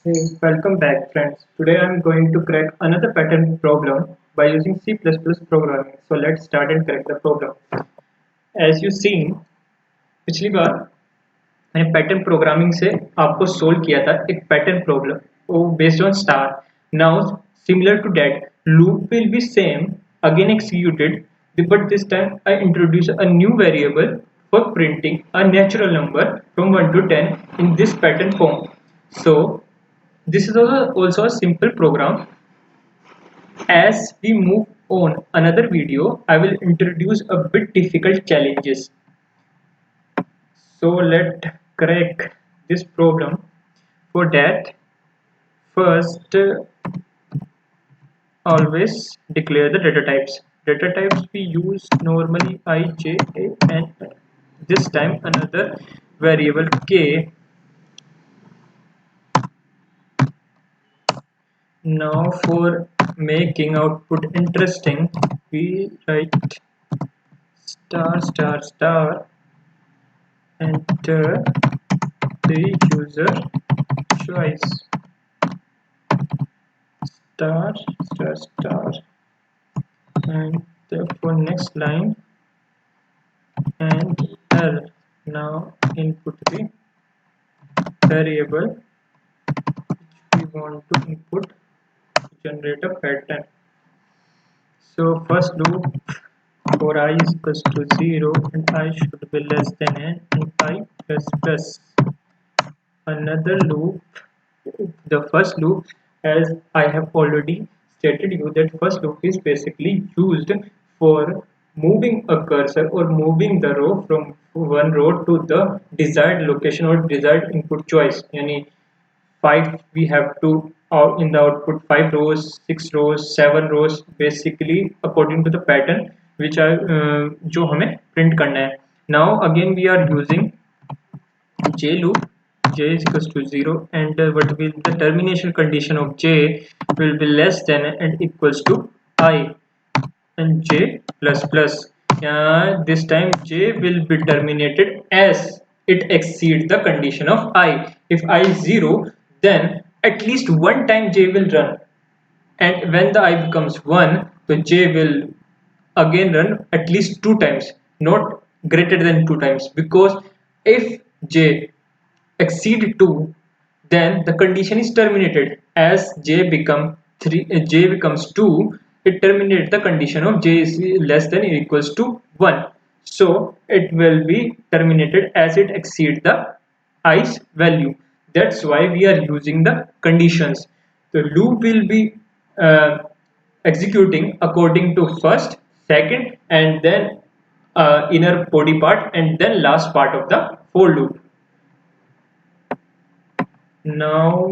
Hey, welcome back friends. Today I'm going to crack another pattern problem by using C++ programming. So let's start and crack the problem. As you seen, पिछली बार मैंने pattern programming से आपको solve किया था एक pattern problem वो based on star. Now similar to that loop will be same again executed, but this time I introduce a new variable for printing a natural number from 1 to 10 in this pattern form. So this is also a simple program. As we move on another video, I will introduce a bit difficult challenges. So let's crack this problem. For that, first always declare the data types. Data types we use normally I, j, a, and this time another variable k. Now for making output interesting, we write star star star, enter the user choice, star star star, and for next line and L. Now input the variable which we want to input to generate a pattern. So first loop for I is equals to 0 and I should be less than n and I plus plus. Another loop, the first loop, as I have already stated you that first loop is basically used for moving a cursor or moving the row from one row to the desired location or desired input choice. Yani 5 we have to out in the output 5 rows, 6 rows, 7 rows, basically according to the pattern which are जो हमें print करना है. Now again we are using j loop. J is equals to 0 and what will the termination condition of j will be less than and equals to I and j plus plus. This time j will be terminated as it exceeds the condition of I. If I is 0, then at least one time j will run, and when the I becomes 1, the j will again run at least 2 times, not greater than 2 times, because if j exceed 2, then the condition is terminated. As j become 3, j becomes 2, it terminates the condition of j is less than or equals to 1. So it will be terminated as it exceeds the i's value. That's why we are using the conditions. The loop will be uh, executing according to first, second, and then inner body part, and then last part of the for loop. Now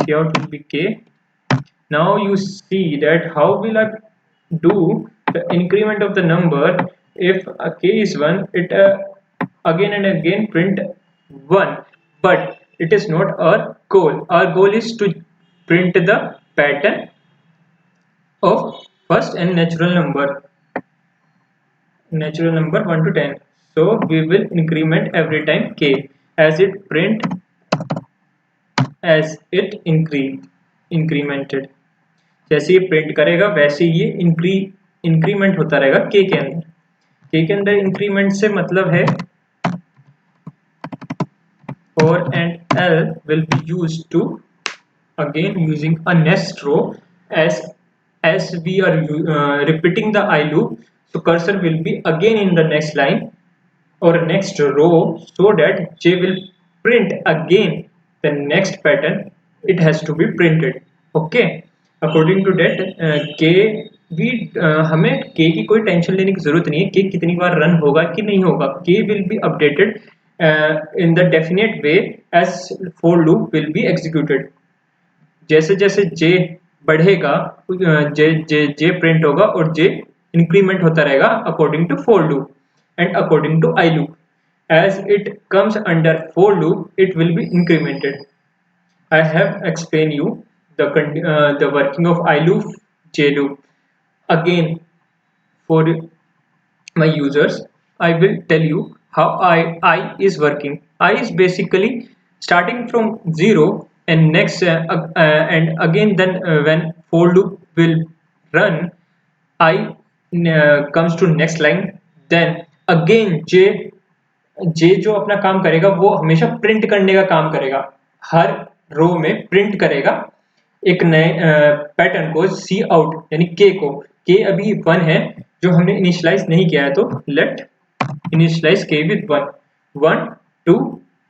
cout will be k. Now you see that how will I do the increment of the number. If a k is 1, it again and again print 1, but it is not our goal. Our goal is to print the pattern of first and natural number 1 to 10. So we will increment every time k as it print as it incremented. जैसे ये print करेगा वैसे ये increment होता रहेगा के अंदर increment से मतलब है for and L will be used to again using a nest row. As we are repeating the I loop, so cursor will be again in the next line or next row, so that J will print again the next pattern it has to be printed. Okay, according to that K भी हमें K की कोई tension लेने की जरूरत नहीं है. K कितनी बार रन होगा कि नहीं होगा, K will be updated in the definite way as for loop will be executed. जैसे जैसे J बढ़ेगा J प्रिंट होगा और J इंक्रीमेंट होता रहेगा according to for loop and according to I loop. As it comes under for loop, it will be incremented. I have explained you the working of I loop, J loop. Again, for my users, I will tell you how I is working. I is basically starting from 0 and next and again then when for loop will run I comes to next line, then again जे जो अपना काम करेगा वो हमेशा print करने का काम करेगा, हर रो में प्रिंट करेगा एक नए पैटर्न को सी आउट यानी के अभी 1 है जो हमने इनिशियलाइज नहीं किया है, तो लेट इनिशियलाइज के with 1 1 2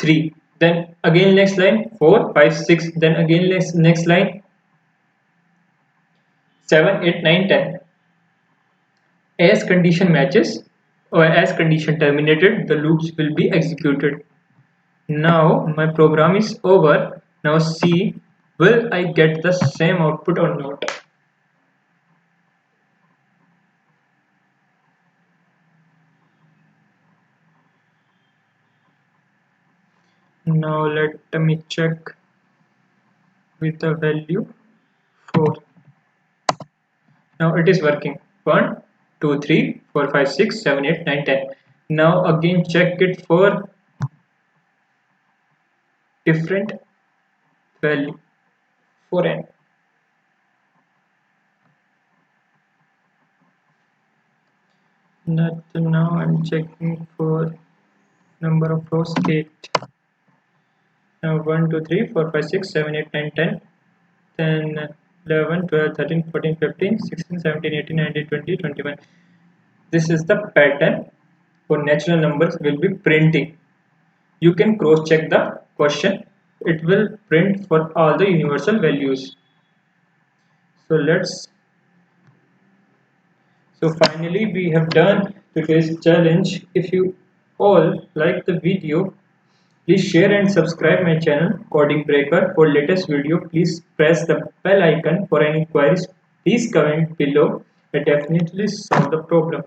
3, then again next line 4 5 6, then again next line 7 8 9 10. As condition matches or as condition terminated, the loops will be executed. Now my program is over. Now see, will I get the same output or not? Now let me check with the value 4. Now it is working. 1 2 3 4 5 6 7 8 9 10. Now again check it for different value for n. Now I'm checking for number of rows 8. Now 1 2 3 4 5 6 7 8 9 10, then 11 12 13 14 15 16 17 18 19 20 21. This is the pattern for natural numbers will be printing. You can cross check the question, it will print for all the universal values. So finally we have done today's challenge. If you all like the video, please share and subscribe my channel Coding Breaker for latest video. Please press the bell icon for any queries. Please comment below. I definitely solve the problem.